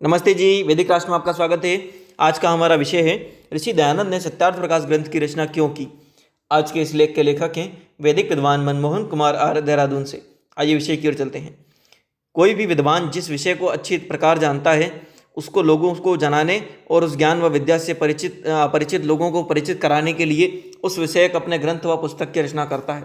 नमस्ते जी, वैदिक राष्ट्र में आपका स्वागत है। आज का हमारा विषय है ऋषि दयानंद ने सत्यार्थ प्रकाश ग्रंथ की रचना क्यों की। आज के इस लेख के लेखक हैं वैदिक विद्वान मनमोहन कुमार आर्य, देहरादून से। आइए विषय की ओर चलते हैं। कोई भी विद्वान जिस विषय को अच्छी प्रकार जानता है उसको लोगों को जनाने और उस ज्ञान व विद्या से परिचित लोगों को परिचित कराने के लिए उस विषयक अपने ग्रंथ व पुस्तक की रचना करता है।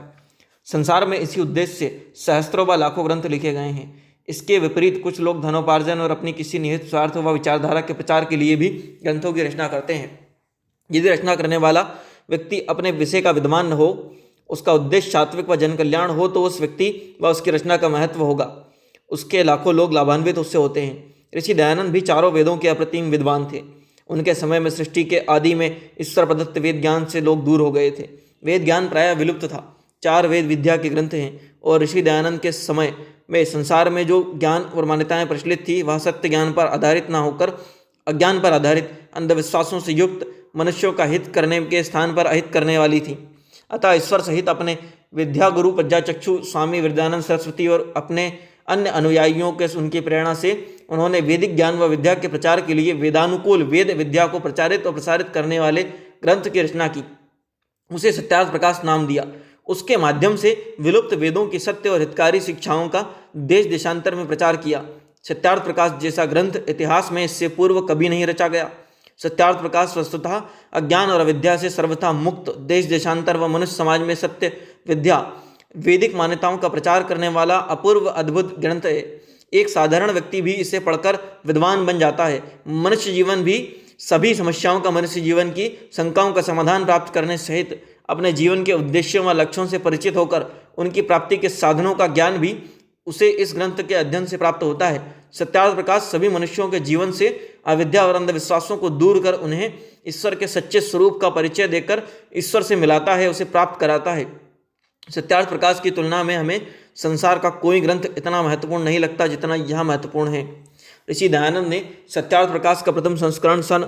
संसार में इसी उद्देश्य से सहस्त्रों व लाखों ग्रंथ लिखे गए हैं। इसके विपरीत कुछ लोग धनोपार्जन और अपनी किसी निहित स्वार्थ व विचारधारा के प्रचार के लिए भी ग्रंथों की रचना करते हैं। यदि रचना करने वाला व्यक्ति अपने विषय का विद्वान न हो, उसका उद्देश्य सात्विक व जन कल्याण हो, तो उस व्यक्ति व उसकी रचना का महत्व होगा। उसके लाखों लोग लाभान्वित उससे होते हैं। ऋषि दयानंद भी चारों वेदों के अप्रतिम विद्वान थे। उनके समय में सृष्टि के आदि में ईश्वर प्रदत्त वेद ज्ञान से लोग दूर हो गए थे। वेद ज्ञान प्रायः विलुप्त था। 4 वेद विद्या के ग्रंथ हैं और ऋषि दयानंद के समय में संसार में जो ज्ञान और मान्यताएं प्रचलित थी वह सत्य ज्ञान पर आधारित न होकर अज्ञान पर आधारित अंधविश्वासों से युक्त मनुष्यों का हित करने के स्थान पर अहित करने वाली थी। अतः ईश्वर सहित अपने विद्या गुरु प्रज्ञाचक्षु स्वामी विद्यानंद सरस्वती और अपने अन्य अनुयायियों के उनकी प्रेरणा से उन्होंने वैदिक ज्ञान व विद्या के प्रचार के लिए वेदानुकूल वेद विद्या को प्रचारित और प्रसारित करने वाले ग्रंथ की रचना की। उसे सत्यार्थ प्रकाश नाम दिया। उसके माध्यम से विलुप्त वेदों की सत्य और हितकारी शिक्षाओं का देश देशांतर में प्रचार किया। सत्यार्थ प्रकाश जैसा ग्रंथ इतिहास में इससे पूर्व कभी नहीं रचा गया। सत्यार्थ प्रकाश वस्तुतः अज्ञान और अविद्या से सर्वथा मुक्त, देश देशांतर व मनुष्य समाज में सत्य विद्या वैदिक मान्यताओं का प्रचार करने वाला अपूर्व अद्भुत ग्रंथ है। एक साधारण व्यक्ति भी इसे पढ़कर विद्वान बन जाता है। मनुष्य जीवन भी सभी समस्याओं का मनुष्य जीवन की शंकाओं का समाधान प्राप्त करने सहित अपने जीवन के उद्देश्यों व लक्ष्यों से परिचित होकर उनकी प्राप्ति के साधनों का ज्ञान भी उसे इस ग्रंथ के अध्ययन से प्राप्त होता है। सत्यार्थ प्रकाश सभी मनुष्यों के जीवन से अविद्या और अंधविश्वासों को दूर कर उन्हें ईश्वर के सच्चे स्वरूप का परिचय देकर ईश्वर से मिलाता है, उसे प्राप्त कराता है। सत्यार्थ प्रकाश की तुलना में हमें संसार का कोई ग्रंथ इतना महत्वपूर्ण नहीं लगता जितना यह महत्वपूर्ण है। ऋषि दयानंद ने सत्यार्थ प्रकाश का प्रथम संस्करण सन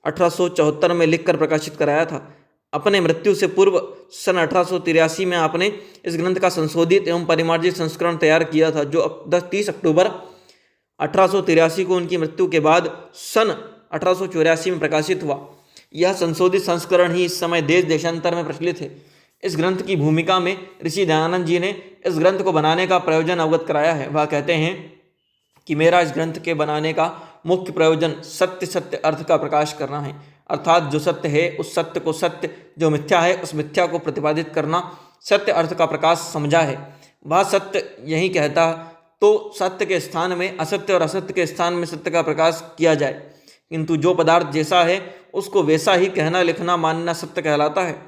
1874 में लिखकर प्रकाशित कराया था। अपने मृत्यु से पूर्व सन 1883 में आपने इस ग्रंथ का संशोधित एवं परिमार्जित संस्करण तैयार किया था, जो 30 अक्टूबर 1883 को उनकी मृत्यु के बाद सन 1884 में प्रकाशित हुआ। यह संशोधित संस्करण ही इस समय देश देशांतर में प्रचलित है। इस ग्रंथ की भूमिका में ऋषि दयानंद जी ने इस ग्रंथ को बनाने का प्रयोजन अवगत कराया है। वह कहते हैं कि मेरा इस ग्रंथ के बनाने का मुख्य प्रयोजन सत्य अर्थ का प्रकाश करना है, अर्थात जो सत्य है उस सत्य को सत्य, जो मिथ्या है उस मिथ्या को प्रतिपादित करना सत्य अर्थ का प्रकाश समझा है। वह सत्य यही कहता तो सत्य के स्थान में असत्य और असत्य के स्थान में सत्य का प्रकाश किया जाए, किंतु जो पदार्थ जैसा है उसको वैसा ही कहना लिखना मानना सत्य कहलाता है।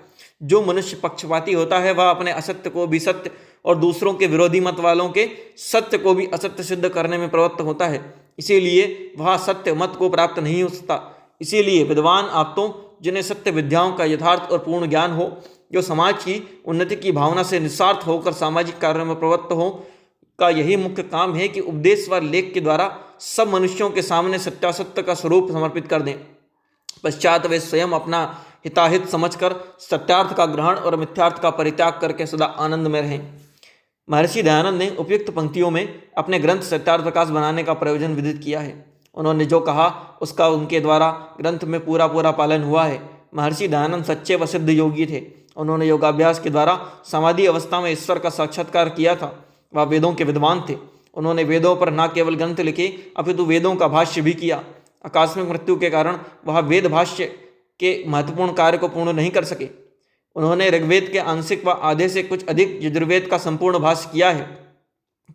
जो मनुष्य पक्षपाती होता है वह अपने असत्य को भी सत्य और दूसरों के विरोधी मत वालों के सत्य को भी असत्य सिद्ध करने में प्रवृत्त होता है। इसीलिए वह सत्य मत को प्राप्त नहीं हो सकता। इसीलिए विद्वान आप्तों जिन्हें सत्य विद्याओं का यथार्थ और पूर्ण ज्ञान हो, जो समाज की उन्नति की भावना से निस्वार्थ होकर सामाजिक कार्यों में प्रवृत्त हो, का यही मुख्य काम है कि उपदेश व लेख के द्वारा सब मनुष्यों के सामने सत्यासत्य का स्वरूप समर्पित कर दें। पश्चात वे स्वयं अपना हिताहित समझकर सत्यार्थ का ग्रहण और मिथ्यार्थ का परित्याग करके सदा आनंद में रहें। महर्षि दयानंद ने उपयुक्त पंक्तियों में अपने ग्रंथ सत्यार्थ प्रकाश बनाने का प्रयोजन विदित किया है। उन्होंने जो कहा उसका उनके द्वारा ग्रंथ में पूरा पालन हुआ है। महर्षि दयानंद सच्चे व सिद्ध योगी थे। उन्होंने योगाभ्यास के द्वारा समाधि अवस्था में ईश्वर का साक्षात्कार किया था। वह वेदों के विद्वान थे। उन्होंने वेदों पर न केवल ग्रंथ लिखे अपितु वेदों का भाष्य भी किया। आकस्मिक मृत्यु के कारण वह वेद भाष्य के महत्वपूर्ण कार्य को पूर्ण नहीं कर सके। उन्होंने ऋग्वेद के आंशिक व आधे से कुछ अधिक यजुर्वेद का संपूर्ण भाष्य किया है।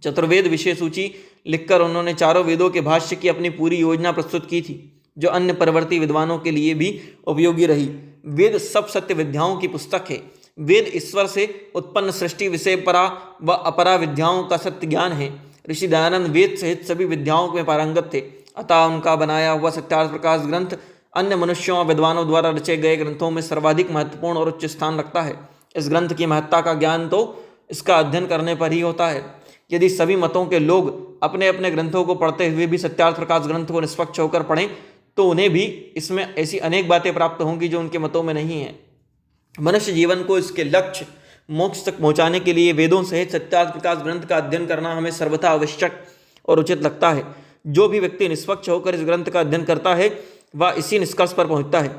चतुर्वेद विषय सूची लिखकर उन्होंने चारों वेदों के भाष्य की अपनी पूरी योजना प्रस्तुत की थी, जो अन्य परवर्ती विद्वानों के लिए भी उपयोगी रही। वेद सब सत्य विद्याओं की पुस्तक है। वेद ईश्वर से उत्पन्न सृष्टि विषय परा व अपरा विद्याओं का सत्य ज्ञान है। ऋषि दयानंद वेद सहित सभी विद्याओं में पारंगत थे। अतः उनका बनाया हुआ सत्यार्थ प्रकाश ग्रंथ अन्य मनुष्यों और विद्वानों द्वारा रचे गए ग्रंथों में सर्वाधिक महत्वपूर्ण और उच्च स्थान रखता है। इस ग्रंथ की महत्ता का ज्ञान तो इसका अध्ययन करने पर ही होता है। यदि सभी मतों के लोग अपने अपने ग्रंथों को पढ़ते हुए भी सत्यार्थ प्रकाश ग्रंथ को निष्पक्ष होकर पढ़ें तो उन्हें भी इसमें ऐसी अनेक बातें प्राप्त होंगी जो उनके मतों में नहीं है। मनुष्य जीवन को इसके लक्ष्य मोक्ष तक पहुंचाने के लिए वेदों सहित सत्यार्थ प्रकाश ग्रंथ का अध्ययन करना हमें सर्वथा आवश्यक और उचित लगता है। जो भी व्यक्ति निष्पक्ष होकर इस ग्रंथ का अध्ययन करता है वह इसी निष्कर्ष पर पहुंचता है।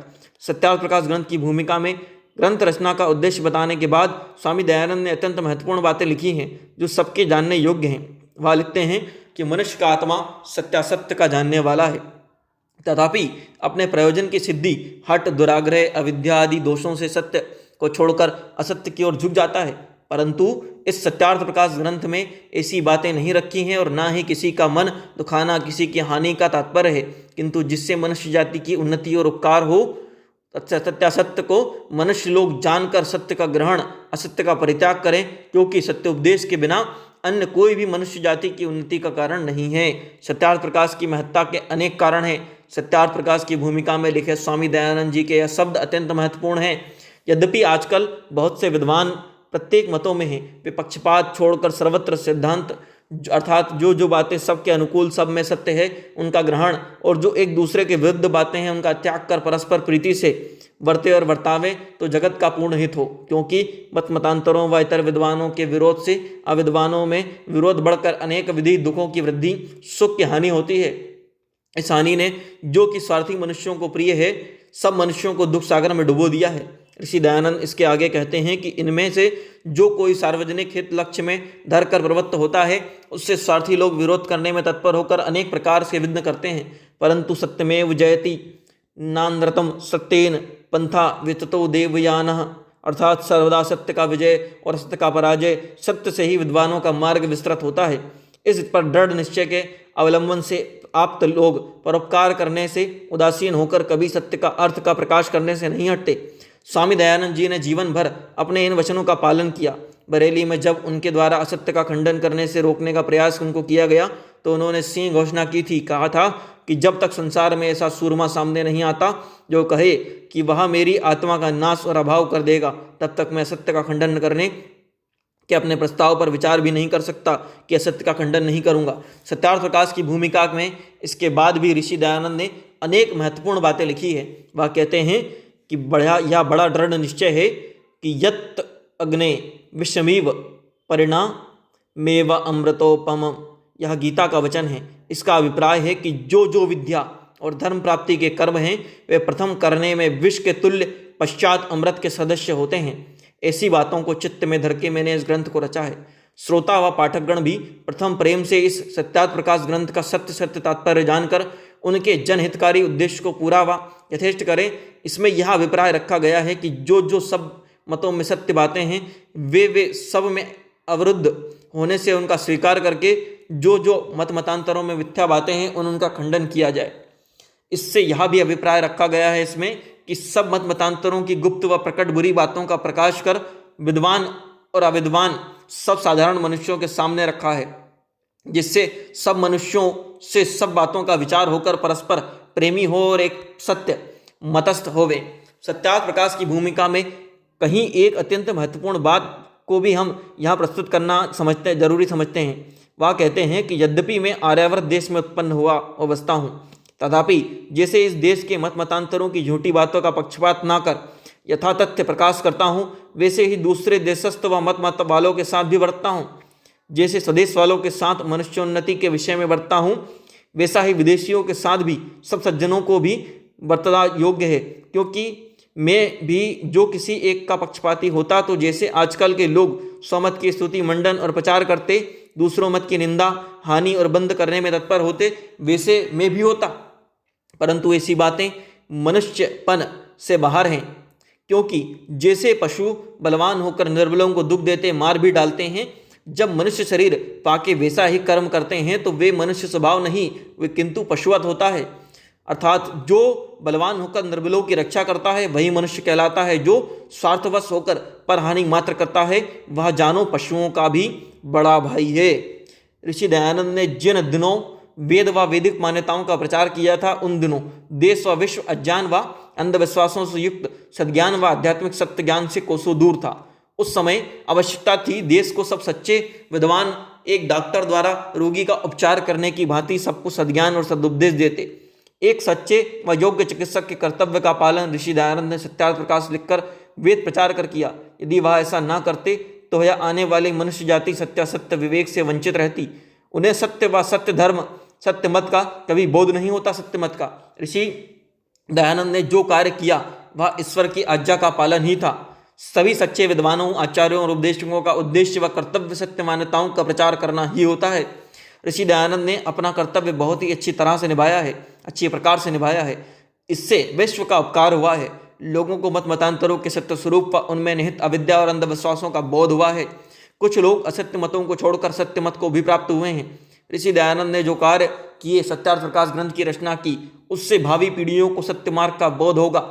सत्यार्थ प्रकाश ग्रंथ की भूमिका में ग्रंथ रचना का उद्देश्य बताने के बाद स्वामी दयानंद ने अत्यंत महत्वपूर्ण बातें लिखी हैं जो सबके जानने योग्य हैं। वह लिखते हैं कि मनुष्य का आत्मा सत्यासत्य का जानने वाला है, तथापि अपने प्रयोजन की सिद्धि, हठ, दुराग्रह, अविद्या आदि दोषों से सत्य को छोड़कर असत्य की ओर झुक जाता है। परंतु इस सत्यार्थ प्रकाश ग्रंथ में ऐसी बातें नहीं रखी हैं और ना ही किसी का मन दुखाना, किसी की हानि का तात्पर्य है, किंतु जिससे मनुष्य जाति की उन्नति और उपकार हो। सत्यासत्य को मनुष्य लोग जानकर सत्य का ग्रहण, असत्य का परित्याग करें, क्योंकि सत्य उपदेश के बिना अन्य कोई भी मनुष्य जाति की उन्नति का कारण नहीं है। सत्यार्थ प्रकाश की महत्ता के अनेक कारण हैं। सत्यार्थ प्रकाश की भूमिका में लिखे स्वामी दयानंद जी के यह शब्द अत्यंत महत्वपूर्ण हैं। यद्यपि आजकल बहुत से विद्वान प्रत्येक मतों में हैं, वे पक्षपात छोड़कर सर्वत्र सिद्धांत अर्थात जो बातें सबके अनुकूल, सब में सत्य है, उनका ग्रहण, और जो एक दूसरे के विरुद्ध बातें हैं उनका त्याग कर परस्पर प्रीति से वर्ते और वर्तावे तो जगत का पूर्ण हित हो। क्योंकि मतांतरों व इतर विद्वानों के विरोध से अविद्वानों में विरोध बढ़कर अनेक विधि दुखों की वृद्धि, सुख की हानि होती है। इस हानि ने जो कि स्वार्थी मनुष्यों को प्रिय है, सब मनुष्यों को दुख सागर में डुबो दिया है। ऋषि दयानंद इसके आगे कहते हैं कि इनमें से जो कोई सार्वजनिक हित लक्ष्य में धरकर प्रवृत्त होता है, उससे स्वार्थी लोग विरोध करने में तत्पर होकर अनेक प्रकार से विघ्न करते हैं। परंतु सत्यमेव जयति नानृतम सत्येन पंथा विततो देवयानः, अर्थात सर्वदा सत्य का विजय और असत्य का पराजय, सत्य से ही विद्वानों का मार्ग विस्तृत होता है। इस पर दृढ़ निश्चय के अवलंबन से आप्त लोग परोपकार करने से उदासीन होकर कभी सत्य का अर्थ का प्रकाश करने से नहीं हटते। स्वामी दयानंद जी ने जीवन भर अपने इन वचनों का पालन किया। बरेली में जब उनके द्वारा असत्य का खंडन करने से रोकने का प्रयास उनको किया गया तो उन्होंने सिंह घोषणा की थी, कहा था कि जब तक संसार में ऐसा सूरमा सामने नहीं आता जो कहे कि वह मेरी आत्मा का नाश और अभाव कर देगा, तब तक मैं असत्य का खंडन करने के अपने प्रस्ताव पर विचार भी नहीं कर सकता कि असत्य का खंडन नहीं करूंगा। सत्यार्थ प्रकाश की भूमिका में इसके बाद भी ऋषि दयानंद ने अनेक महत्वपूर्ण बातें लिखी है। वह कहते हैं कि बड़ा दृढ़ निश्चय है कि यत् अग्ने विषमीव परिणामेव अमृतोपम, यह गीता का वचन है। इसका अभिप्राय है कि जो विद्या और धर्म प्राप्ति के कर्म हैं वे प्रथम करने में विष के तुल्य, पश्चात अमृत के सदस्य होते हैं। ऐसी बातों को चित्त में धर के मैंने इस ग्रंथ को रचा है। श्रोता व पाठकगण भी प्रथम प्रेम से इस सत्यार्थ प्रकाश ग्रंथ का सत्य तात्पर्य जानकर उनके जनहितकारी उद्देश्य को पूरा व यथेष्ट करें। इसमें यह अभिप्राय रखा गया है कि जो सब मतों में सत्य बातें हैं वे सब में अवरुद्ध होने से उनका स्वीकार करके जो मतांतरों में मिथ्या बातें हैं उनका खंडन किया जाए। इससे यह भी अभिप्राय रखा गया है इसमें कि सब मतांतरों की गुप्त व प्रकट बुरी बातों का प्रकाश कर विद्वान और अविद्वान सब साधारण मनुष्यों के सामने रखा है, जिससे सब मनुष्यों से सब बातों का विचार होकर परस्पर प्रेमी हो और एक सत्य मतस्थ होवे। सत्यार्थ प्रकाश की भूमिका में कहीं एक अत्यंत महत्वपूर्ण बात को भी हम यहाँ प्रस्तुत करना जरूरी समझते हैं। वह कहते हैं कि यद्यपि मैं आर्यावर्त देश में उत्पन्न हुआ और बसता हूँ, तथापि जैसे इस देश के मतांतरों की झूठी बातों का पक्षपात ना कर यथा तथ्य प्रकाश करता हूँ, वैसे ही दूसरे देशस्थ व मत वालों के साथ भी बरतता हूँ। जैसे स्वदेश वालों के साथ मनुष्योन्नति के विषय में बरतता हूँ, वैसा ही विदेशियों के साथ भी सब सज्जनों को भी बरतना योग्य है। क्योंकि मैं भी जो किसी एक का पक्षपाती होता तो जैसे आजकल के लोग स्वमत की स्तुति मंडन और प्रचार करते, दूसरों मत की निंदा, हानि और बंद करने में तत्पर होते, वैसे मैं भी होता। परंतु ऐसी बातें मनुष्यपन से बाहर हैं। क्योंकि जैसे पशु बलवान होकर निर्बलों को दुख देते, मार भी डालते हैं, जब मनुष्य शरीर पाके वैसा ही कर्म करते हैं तो वे मनुष्य स्वभाव नहीं, वे किंतु पशुवत होता है। अर्थात जो बलवान होकर निर्बलों की रक्षा करता है वही मनुष्य कहलाता है। जो स्वार्थवश होकर परहानि मात्र करता है वह जानो पशुओं का भी बड़ा भाई है। ऋषि दयानंद ने जिन दिनों वेद व वैदिक मान्यताओं का प्रचार किया था, उन दिनों देश व विश्व अज्ञान व अंधविश्वासों से युक्त सद्ज्ञान व आध्यात्मिक सत्य ज्ञान से कोसों दूर था। उस समय आवश्यकता थी देश को सब सच्चे विद्वान एक डॉक्टर द्वारा रोगी का उपचार करने की भांति सबको सद्ज्ञान और सदुपदेश देते। एक सच्चे व योग्य चिकित्सक के कर्तव्य का पालन ऋषि दयानंद ने सत्यार्थ प्रकाश लिखकर वेद प्रचार कर किया। यदि वह ऐसा न करते तो यह आने वाली मनुष्य जाति सत्यासत्य विवेक से वंचित रहती। उन्हें सत्य व सत्य धर्म सत्य मत का कभी बोध नहीं होता। सत्य मत का ऋषि दयानंद ने जो कार्य किया वह ईश्वर की आज्ञा का पालन ही था। सभी सच्चे विद्वानों, आचार्यों और उपदेशकों का उद्देश्य व कर्तव्य सत्य मान्यताओं का प्रचार करना ही होता है। ऋषि दयानंद ने अपना कर्तव्य बहुत ही अच्छी तरह से निभाया है, अच्छे प्रकार से निभाया है। इससे विश्व का उपकार हुआ है। लोगों को मत मतांतरों के सत्य स्वरूप व उनमें निहित अविद्या और अंधविश्वासों का बोध हुआ है। कुछ लोग असत्य मतों को छोड़कर सत्य मत को भी प्राप्त हुए हैं। ऋषि दयानंद ने जो कार्य किए, सत्यार्थ प्रकाश ग्रंथ की रचना की, उससे भावी पीढ़ियों को सत्य मार्ग का बोध होगा,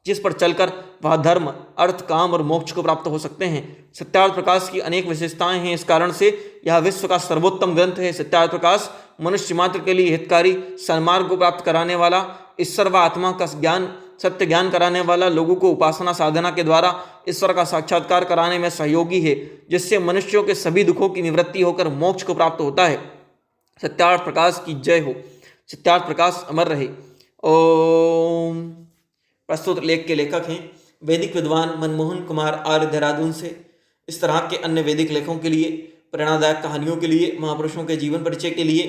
जिस पर चलकर वह धर्म, अर्थ, काम और मोक्ष को प्राप्त हो सकते हैं। सत्यार्थ प्रकाश की अनेक विशेषताएं हैं, इस कारण से यह विश्व का सर्वोत्तम ग्रंथ है। सत्यार्थ प्रकाश मनुष्य मात्र के लिए हितकारी, सन्मार्ग को प्राप्त कराने वाला, ईश्वर व आत्मा का ज्ञान, सत्य ज्ञान कराने वाला, लोगों को उपासना साधना के द्वारा ईश्वर का साक्षात्कार कराने में सहयोगी है, जिससे मनुष्यों के सभी दुखों की निवृत्ति होकर मोक्ष को प्राप्त होता है। सत्यार्थ प्रकाश की जय हो। सत्यार्थ प्रकाश अमर रहे। ओम। प्रस्तुत लेख के लेखक हैं वैदिक विद्वान मनमोहन कुमार आर्य, देहरादून से। इस तरह के अन्य वैदिक लेखों के लिए, प्रेरणादायक कहानियों के लिए, महापुरुषों के जीवन परिचय के लिए,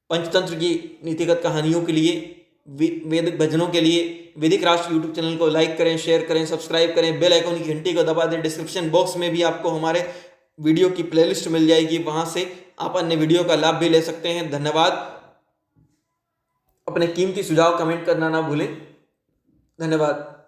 पंचतंत्र की नीतिगत कहानियों के लिए, वैदिक भजनों के लिए वैदिक राष्ट्र यूट्यूब चैनल को लाइक करें, शेयर करें, सब्सक्राइब करें, बेल आइकन की घंटी को दबा दें। डिस्क्रिप्शन बॉक्स में भी आपको हमारे वीडियो की प्लेलिस्ट मिल जाएगी, वहां से आप अन्य वीडियो का लाभ भी ले सकते हैं। धन्यवाद। अपने कीमती सुझाव कमेंट करना ना भूलें। धन्यवाद।